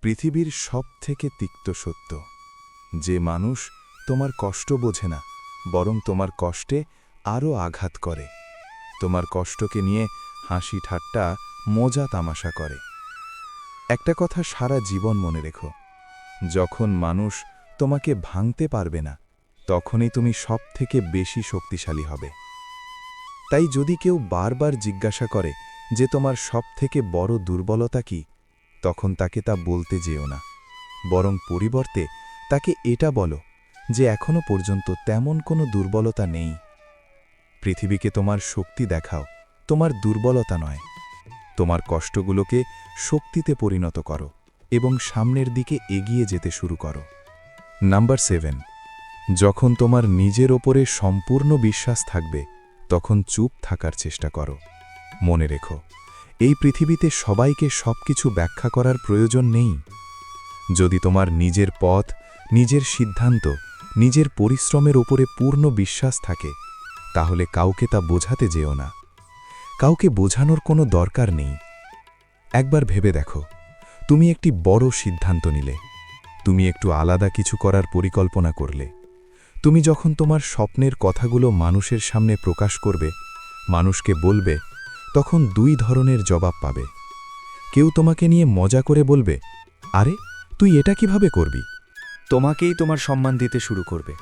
পৃথিবীর সবথেকে তিক্ত সত্য, যে মানুষ তোমার কষ্ট বোঝে না, বরং তোমার কষ্টে আরও আঘাত করে, তোমার কষ্টকে নিয়ে হাসি ঠাট্টা মজা তামাশা করে। একটা কথা সারা জীবন মনে রেখো, যখন মানুষ তোমাকে ভাঙতে পারবে না, তখনই তুমি সবথেকে বেশি শক্তিশালী হবে। তাই যদি কেউ বারবার জিজ্ঞাসা করে যে তোমার সবথেকে বড় দুর্বলতা কি, তখন তাকে তা বলতে যেও না, বরং পরিবর্তে তাকে এটা বলো যে এখনো পর্যন্ত তেমন কোনো দুর্বলতা নেই। পৃথিবীকে তোমার শক্তি দেখাও, তোমার দুর্বলতা নয়। তোমার কষ্টগুলোকে শক্তিতে পরিণত করো এবং সামনের দিকে এগিয়ে যেতে শুরু করো। নাম্বার 7, যখন তোমার নিজের ওপরে সম্পূর্ণ বিশ্বাস থাকবে, তখন চুপ থাকার চেষ্টা করো। মনে রেখো, এই পৃথিবীতে সবাইকে সবকিছু ব্যাখ্যা করার প্রয়োজন নেই। যদি তোমার নিজের পথ, নিজের সিদ্ধান্ত, নিজের পরিশ্রমের ওপরে পূর্ণ বিশ্বাস থাকে, তাহলে কাউকে তা বোঝাতে যেও না। কাউকে বোঝানোর কোনো দরকার নেই। একবার ভেবে দেখো, তুমি একটি বড় সিদ্ধান্ত নিলে, তুমি একটু আলাদা কিছু করার পরিকল্পনা করলে। তুমি যখন তোমার স্বপ্নের কথাগুলো মানুষের সামনে প্রকাশ করবে, মানুষকে বলবে, তখন দুই ধরনের জবাব পাবে। কেউ তোমাকে নিয়ে মজা করে বলবে, আরে তুই এটা কিভাবে করবি? তোমাকেই তোমার সম্মান দিতে শুরু করবে।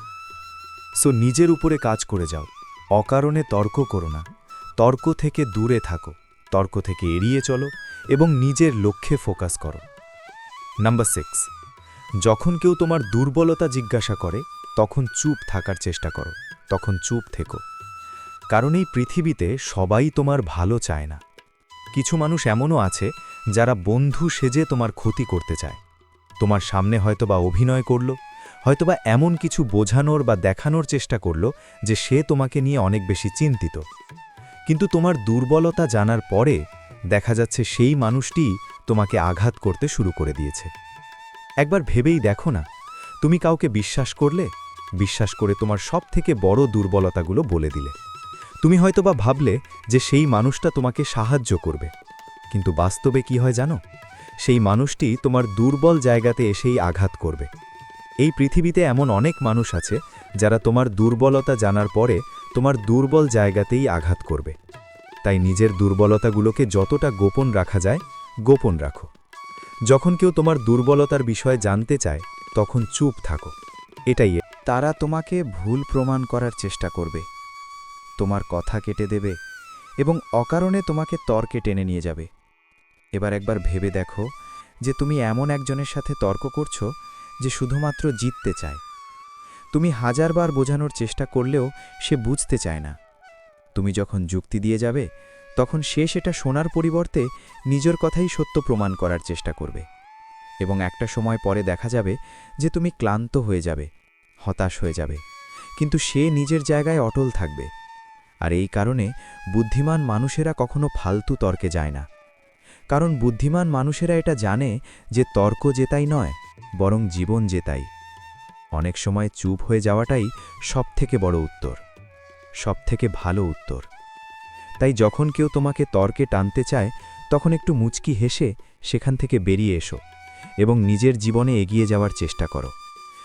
সো নিজের উপরে কাজ করে যাও, অকারণে তর্ক করো না। তর্ক থেকে দূরে থাকো, তর্ক থেকে এড়িয়ে চলো এবং নিজের লক্ষ্যে ফোকাস করো। নাম্বার 6, যখন কেউ তোমার দুর্বলতা জিজ্ঞাসা করে, তখন চুপ থাকার চেষ্টা করো, তখন চুপ থেকো। কারণ এই পৃথিবীতে সবাই তোমার ভালো চায় না। কিছু মানুষ এমনও আছে যারা বন্ধু সেজে তোমার ক্ষতি করতে চায়। তোমার সামনে হয়তোবা অভিনয় করল, হয়তোবা এমন কিছু বোঝানোর বা দেখানোর চেষ্টা করল যে সে তোমাকে নিয়ে অনেক বেশি চিন্তিত। কিন্তু তোমার দুর্বলতা জানার পরে দেখা যাচ্ছে সেই মানুষটিই তোমাকে আঘাত করতে শুরু করে দিয়েছে। একবার ভেবেই দেখো না, তুমি কাউকে বিশ্বাস করলে, বিশ্বাস করে তোমার সবথেকে বড় দুর্বলতাগুলো বলে দিলে। তুমি হয়তোবা ভাবলে যে সেই মানুষটা তোমাকে সাহায্য করবে, কিন্তু বাস্তবে কি হয় জানো? সেই মানুষটি তোমার দুর্বল জায়গাতে এসেই আঘাত করবে। এই পৃথিবীতে এমন অনেক মানুষ আছে যারা তোমার দুর্বলতা জানার পরে তোমার দুর্বল জায়গাতেই আঘাত করবে। তাই নিজের দুর্বলতাগুলোকে যতটা গোপন রাখা যায়, গোপন রাখো। যখন কেউ তোমার দুর্বলতার বিষয়ে জানতে চায়, তখন চুপ থাকো। এটাই। তারা তোমাকে ভুল প্রমাণ করার চেষ্টা করবে, তোমার কথা কেটে দেবে এবং অকারণে তোমাকে তর্কে টেনে নিয়ে যাবে। এবার একবার ভেবে দেখো যে তুমি এমন একজনের সাথে তর্ক করছো যে শুধুমাত্র জিততে চায়। তুমি হাজারবার বোঝানোর চেষ্টা করলেও সে বুঝতে চায় না। তুমি যখন যুক্তি দিয়ে যাবে, তখন সে সেটা শোনার পরিবর্তে নিজের কথাই সত্য প্রমাণ করার চেষ্টা করবে। এবং একটা সময় পরে দেখা যাবে যে তুমি ক্লান্ত হয়ে যাবে, হতাশ হয়ে যাবে, কিন্তু সে নিজের জায়গায় অটল থাকবে। আর এই কারণে বুদ্ধিমান মানুষেরা কখনো ফালতু তর্কে যায় না। কারণ বুদ্ধিমান মানুষেরা এটা জানে যে তর্ক জেতাই নয়, বরং জীবন জেতাই। অনেক সময় চুপ হয়ে যাওয়াটাই সবথেকে বড় উত্তর, সবথেকে ভালো উত্তর। তাই যখন কেউ তোমাকে তর্কে টানতে চায়, তখন একটু মুচকি হেসে সেখান থেকে বেরিয়ে এসো এবং নিজের জীবনে এগিয়ে যাওয়ার চেষ্টা করো।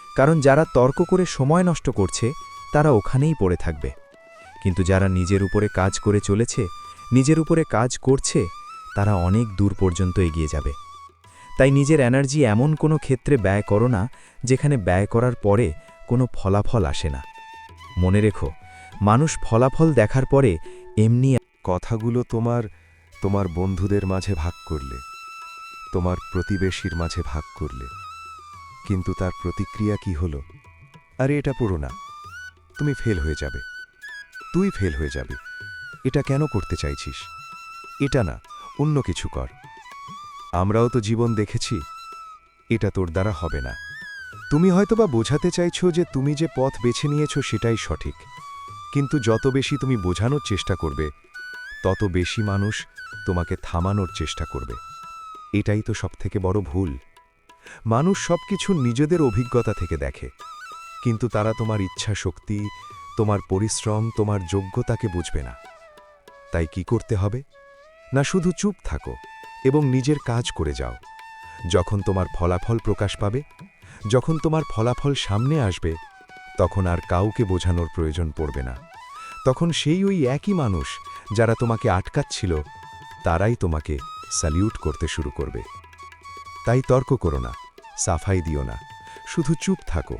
কারণ যারা তর্ক করে সময় নষ্ট করছে, তারা ওখানেই পড়ে থাকবে। কিন্তু যারা নিজের উপরে কাজ করে চলেছে, নিজের উপরে কাজ করছে, তারা অনেক দূর পর্যন্ত এগিয়ে যাবে। তাই নিজের এনার্জি এমন কোনো ক্ষেত্রে ব্যয় করো না যেখানে ব্যয় করার পরে কোনো ফলাফল আসে না। মনে রেখো, মানুষ ফলাফল দেখার পরে এমনি। কথাগুলো তোমার বন্ধুদের মাঝে ভাগ করলে, তোমার প্রতিবেশীর মাঝে ভাগ করলে, কিন্তু তার প্রতিক্রিয়া কি হলো? আরে এটা পড়ো না, তুমি ফেল হয়ে যাবে, তুই ফেল হয়ে যাবে, এটা কেন করতে চাইছিস? এটা না, অন্য কিছু কর। আমরাও তো জীবন দেখেছি, এটা তোর দ্বারা হবে না। তুমি হয়তোবা বোঝাতে চাইছো যে তুমি যে পথ বেছে নিয়েছো সেটাই সঠিক, কিন্তু যত বেশি তুমি বোঝানোর চেষ্টা করবে, তত বেশি মানুষ তোমাকে থামানোর চেষ্টা করবে। এটাই তো সবথেকে বড় ভুল। মানুষ সবকিছু নিজেদের অভিজ্ঞতা থেকে দেখে, কিন্তু তারা তোমার ইচ্ছা শক্তি, তোমার পরিশ্রম, তোমার যোগ্যতাকে বুঝবে না। তাই কি করতে হবে? না শুধু চুপ থাকো এবং নিজের কাজ করে যাও। যখন তোমার ফলাফল প্রকাশ পাবে, যখন তোমার ফলাফল সামনে আসবে, তখন আর কাউকে বোঝানোর প্রয়োজন পড়বে না। তখন সেই ওই একই মানুষ যারা তোমাকে আটকাচ্ছিল, তারাই তোমাকে স্যালিউট করতে শুরু করবে। তাই তর্ক করো না, সাফাই দিও না, শুধু চুপ থাকো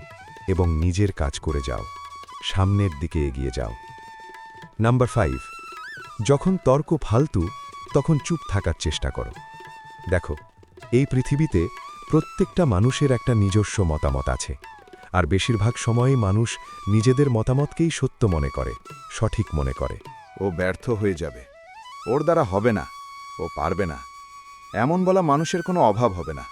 এবং নিজের কাজ করে যাও, সামনের দিকে এগিয়ে যাও। নাম্বার 5, যখন তর্ক ফালতু, তখন চুপ থাকার চেষ্টা করো। দেখো, এই পৃথিবীতে প্রত্যেকটা মানুষের একটা নিজস্ব মতামত আছে, আর বেশিরভাগ সময়ই মানুষ নিজেদের মতামতকেই সত্য মনে করে, সঠিক মনে করে। ও ব্যর্থ হয়ে যাবে, ওর দ্বারা হবে না, ও পারবে না, এমন বলা মানুষের কোনো অভাব হবে না।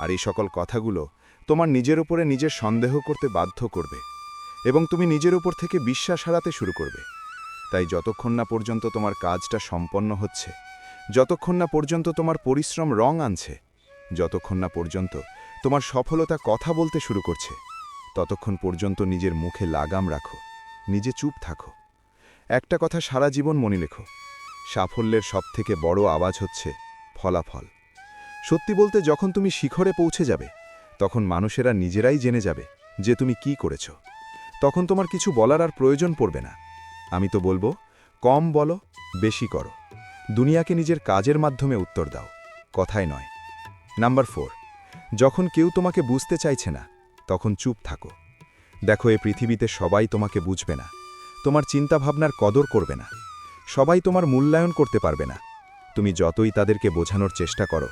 আর এই সকল কথাগুলো তোমার নিজের উপরে নিজের সন্দেহ করতে বাধ্য করবে এবং তুমি নিজের উপর থেকে বিশ্বাস হারাতে শুরু করবে। তাই যতক্ষণ না পর্যন্ত তোমার কাজটা সম্পন্ন হচ্ছে, যতক্ষণ না পর্যন্ত তোমার পরিশ্রম রং আনছে, যতক্ষণ না পর্যন্ত তোমার সফলতা কথা বলতে শুরু করছে, ততক্ষণ পর্যন্ত নিজের মুখে লাগাম রাখো, নিজে চুপ থাকো। একটা কথা সারা জীবন মনে রেখো, সাফল্যের সবথেকে বড় আওয়াজ হচ্ছে ফলাফল। সত্যি বলতে, যখন তুমি শিখরে পৌঁছে যাবে, তখন মানুষেরা নিজেরাই জেনে যাবে যে তুমি কি করেছ। তখন তোমার কিছু বলার আর প্রয়োজন পড়বে না। আমি তো বলবো, কম বলো, বেশি করো। দুনিয়াকে নিজের কাজের মাধ্যমে উত্তর দাও, কথায় নয়। নাম্বার 4, যখন কেউ তোমাকে বুঝতে চাইছে না, তখন চুপ থাকো। দেখো, এ পৃথিবীতে সবাই তোমাকে বুঝবে না, তোমার চিন্তাভাবনার কদর করবে না, সবাই তোমার মূল্যায়ন করতে পারবে না। তুমি যতই তাদেরকে বোঝানোর চেষ্টা করো,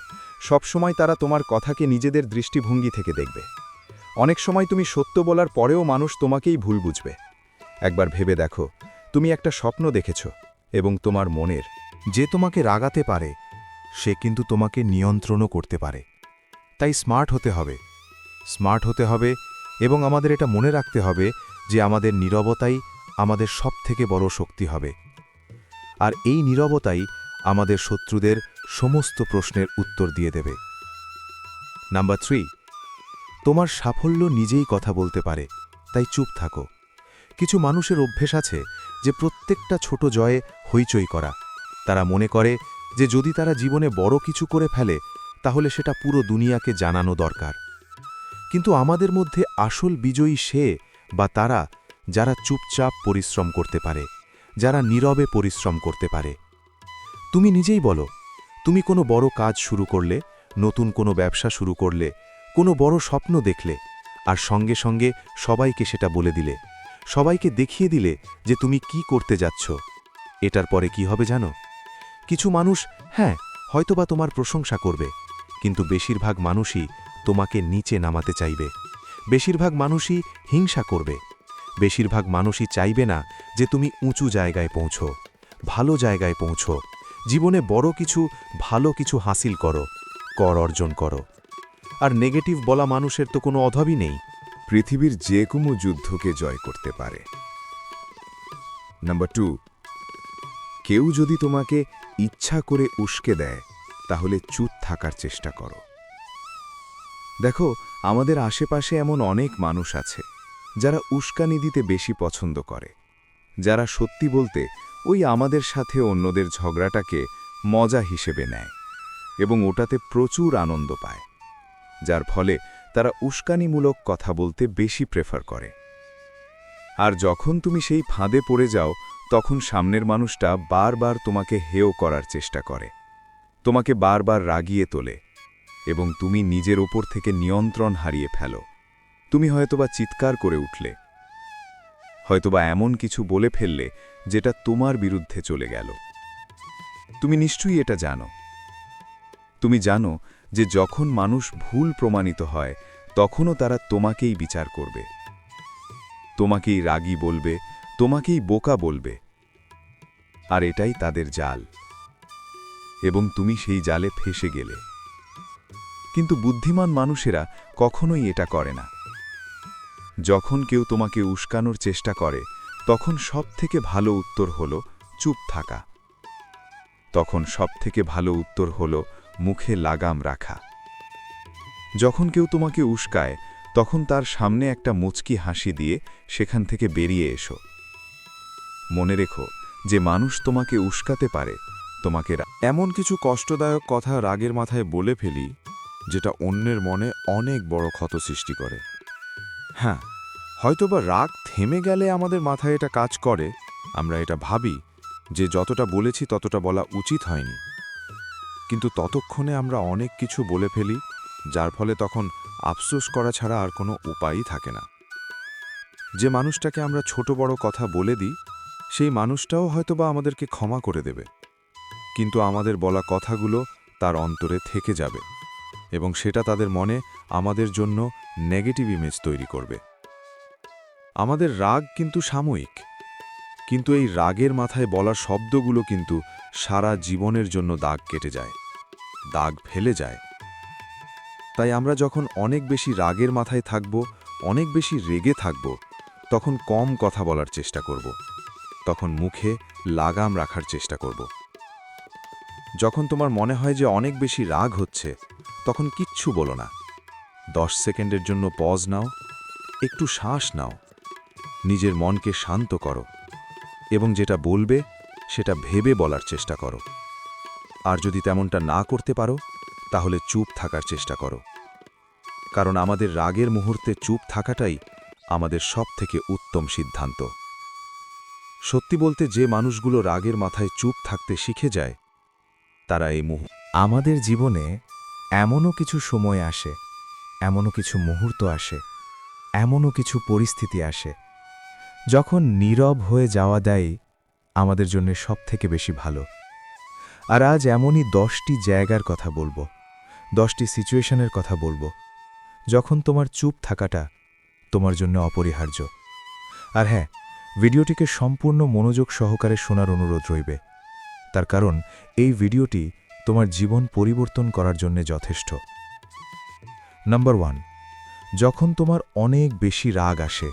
সবসময় তারা তোমার কথাকে নিজেদের দৃষ্টিভঙ্গি থেকে দেখবে। অনেক সময় তুমি সত্য বলার পরেও মানুষ তোমাকেই ভুল বুঝবে। একবার ভেবে দেখো, তুমি একটা স্বপ্ন দেখেছ এবং তোমার মনের যে তোমাকে রাগাতে পারে, সে কিন্তু তোমাকে নিয়ন্ত্রণও করতে পারে। তাই স্মার্ট হতে হবে এবং আমাদের এটা মনে রাখতে হবে যে আমাদের নীরবতাই আমাদের সবথেকে বড় শক্তি হবে। আর এই নীরবতাই আমাদের শত্রুদের সমস্ত প্রশ্নের উত্তর দিয়ে দেবে। নাম্বার 3, তোমার সাফল্য নিজেই কথা বলতে পারে, তাই চুপ থাকো। কিছু মানুষের অভ্যেস আছে যে প্রত্যেকটা ছোট জয়ে হইচই করা। তারা মনে করে যে যদি তারা জীবনে বড় কিছু করে ফেলে, তাহলে সেটা পুরো দুনিয়াকে জানানো দরকার। কিন্তু আমাদের মধ্যে আসল বিজয়ী সে বা তারা যারা চুপচাপ পরিশ্রম করতে পারে, যারা নীরবে পরিশ্রম করতে পারে। তুমি নিজেই বলো, তুমি কোনো বড় কাজ শুরু করলে, নতুন কোনো ব্যবসা শুরু করলে, কোনো বড় স্বপ্ন দেখলে, আর সঙ্গে সঙ্গে সবাইকে সেটা বলে দিলে, সবাইকে দেখিয়ে দিলে যে তুমি কি করতে যাচ্ছ। এটার পরে কি হবে জানো? কিছু মানুষ হয়তোবা তোমার প্রশংসা করবে, কিন্তু বেশিরভাগ মানুষই তোমাকে নিচে নামাতে চাইবে। বেশিরভাগ মানুষই হিংসা করবে। বেশিরভাগ মানুষই চাইবে না যে তুমি উঁচু জায়গায় পৌঁছো, ভালো জায়গায় পৌঁছো, জীবনে বড় কিছু, ভালো কিছু হাসিল করো, কর অর্জন করো। আর নেগেটিভ বলা মানুষের তো কোনো অভাবই নেই। পৃথিবীর যে কোনো যুদ্ধকে জয় করতে পারে। নাম্বার 2, কেউ যদি তোমাকে ইচ্ছা করে উস্কে দেয়, তাহলে চুপ থাকার চেষ্টা করো। দেখো, আমাদের আশেপাশে এমন অনেক মানুষ আছে যারা উস্কানি দিতে বেশি পছন্দ করে, যারা সত্যি বলতে ওই আমাদের সাথে অন্যদের ঝগড়াটাকে মজা হিসেবে নেয় এবং ওটাতে প্রচুর আনন্দ পায়, যার ফলে তারা উস্কানিমূলক কথা বলতে বেশি প্রেফার করে। আর যখন তুমি সেই ফাঁদে পড়ে যাও, তখন সামনের মানুষটা বারবার তোমাকে হেয় করার চেষ্টা করে, তোমাকে বারবার রাগিয়ে তোলে এবং তুমি নিজের ওপর থেকে নিয়ন্ত্রণ হারিয়ে ফেলো। তুমি হয়তোবা চিৎকার করে উঠলে, হয়তোবা এমন কিছু বলে ফেললে যেটা তোমার বিরুদ্ধে চলে গেল। তুমি নিশ্চয়ই এটা জানো। তুমি জানো যে যখন মানুষ ভুল প্রমাণিত হয়, তখনও তারা তোমাকেই বিচার করবে, তোমাকেই রাগী বলবে, তোমাকেই বোকা বলবে। আর এটাই তাদের জাল, এবং তুমি সেই জালে ফেসে গেলে। কিন্তু বুদ্ধিমান মানুষেরা কখনোই এটা করে না। যখন কেউ তোমাকে উস্কানোর চেষ্টা করে, তখন সবথেকে ভালো উত্তর হলো চুপ থাকা। তখন সবথেকে ভালো উত্তর হলো মুখে লাগাম রাখা। যখন কেউ তোমাকে উস্কায়, তখন তার সামনে একটা মুচকি হাসি দিয়ে সেখান থেকে বেরিয়ে এসো। মনে রেখো যে মানুষ তোমাকে উস্কাতে পারে, তোমাকে এমন কিছু কষ্টদায়ক কথা রাগের মাথায় বলে ফেলি যেটা অন্যের মনে অনেক বড় ক্ষত সৃষ্টি করে। হ্যাঁ, হয়তোবা রাগ থেমে গেলে আমাদের মাথায় এটা কাজ করে, আমরা এটা ভাবি যে যতটা বলেছি ততটা বলা উচিত হয়নি। কিন্তু ততক্ষণে আমরা অনেক কিছু বলে ফেলি, যার ফলে তখন আফসোস করা ছাড়া আর কোনো উপায়ই থাকে না। যে মানুষটাকে আমরা ছোট বড় কথা বলে দিই, সেই মানুষটাও হয়তোবা আমাদেরকে ক্ষমা করে দেবে, কিন্তু আমাদের বলা কথাগুলো তার অন্তরে থেকে যাবে এবং সেটা তাদের মনে আমাদের জন্য নেগেটিভ ইমেজ তৈরি করবে। আমাদের রাগ কিন্তু সাময়িক, কিন্তু এই রাগের মাথায় বলা শব্দগুলো কিন্তু সারা জীবনের জন্য দাগ কেটে যায়, দাগ ফেলে যায়। তাই আমরা যখন অনেক বেশি রাগের মাথায় থাকব, অনেক বেশি রেগে থাকব, তখন কম কথা বলার চেষ্টা করব, তখন মুখে লাগাম রাখার চেষ্টা করব। যখন তোমার মনে হয় যে অনেক বেশি রাগ হচ্ছে, তখন কিচ্ছু বলো না। 10 সেকেন্ডের জন্য পজ নাও, একটু শ্বাস নাও, নিজের মনকে শান্ত করো এবং যেটা বলবে সেটা ভেবে বলার চেষ্টা করো। আর যদি তেমনটা না করতে পারো, তাহলে চুপ থাকার চেষ্টা করো, কারণ আমাদের রাগের মুহূর্তে চুপ থাকাটাই আমাদের সবথেকে উত্তম সিদ্ধান্ত। সত্যি বলতে, যে মানুষগুলো রাগের মাথায় চুপ থাকতে শিখে যায়, তারা এই আমাদের জীবনে এমনও কিছু সময় আসে, এমনও কিছু মুহূর্ত আসে, এমনও কিছু পরিস্থিতি আসে, যখন নীরব হয়ে যাওয়া দেয় আমাদের জন্য সবথেকে বেশি ভালো। আর আজ এমনই 10টি জায়গার কথা বলবো, 10টি সিচুয়েশনের কথা বলবো, যখন তোমার চুপ থাকাটা তোমার জন্য অপরিহার্য। আর হ্যাঁ, ভিডিওটিকে সম্পূর্ণ মনোযোগ সহকারে শোনার অনুরোধ রইবে, তার কারণ এই ভিডিওটি তোমার জীবন পরিবর্তন করার জন্য যথেষ্ট। নাম্বার 1, যখন তোমার অনেক বেশি রাগ আসে,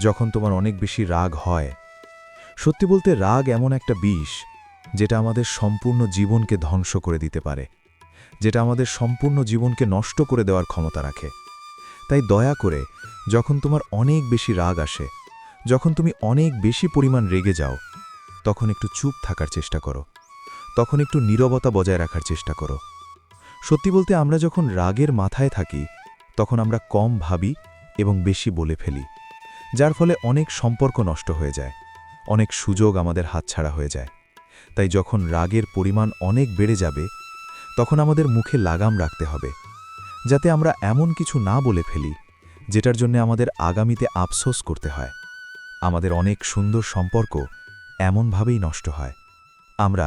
যখন তোমার অনেক বেশি রাগ হয়। সত্যি বলতে, রাগ এমন একটা বিষ যেটা আমাদের সম্পূর্ণ জীবনকে ধ্বংস করে দিতে পারে, যেটা আমাদের সম্পূর্ণ জীবনকে নষ্ট করে দেওয়ার ক্ষমতা রাখে। তাই দয়া করে, যখন তোমার অনেক বেশি রাগ আসে, যখন তুমি অনেক বেশি পরিমাণ রেগে যাও, তখন একটু চুপ থাকার চেষ্টা করো, তখন একটু নীরবতা বজায় রাখার চেষ্টা করো। সত্যি বলতে, আমরা যখন রাগের মাথায় থাকি, তখন আমরা কম ভাবি এবং বেশি বলে ফেলি, যার ফলে অনেক সম্পর্ক নষ্ট হয়ে যায়, অনেক সুযোগ আমাদের হাতছাড়া হয়ে যায়। তাই যখন রাগের পরিমাণ অনেক বেড়ে যাবে, তখন আমাদের মুখে লাগাম রাখতে হবে, যাতে আমরা এমন কিছু না বলে ফেলি যেটার জন্য আমাদের আগামীতে আফসোস করতে হয়। আমাদের অনেক সুন্দর সম্পর্ক এমনভাবেই নষ্ট হয়। আমরা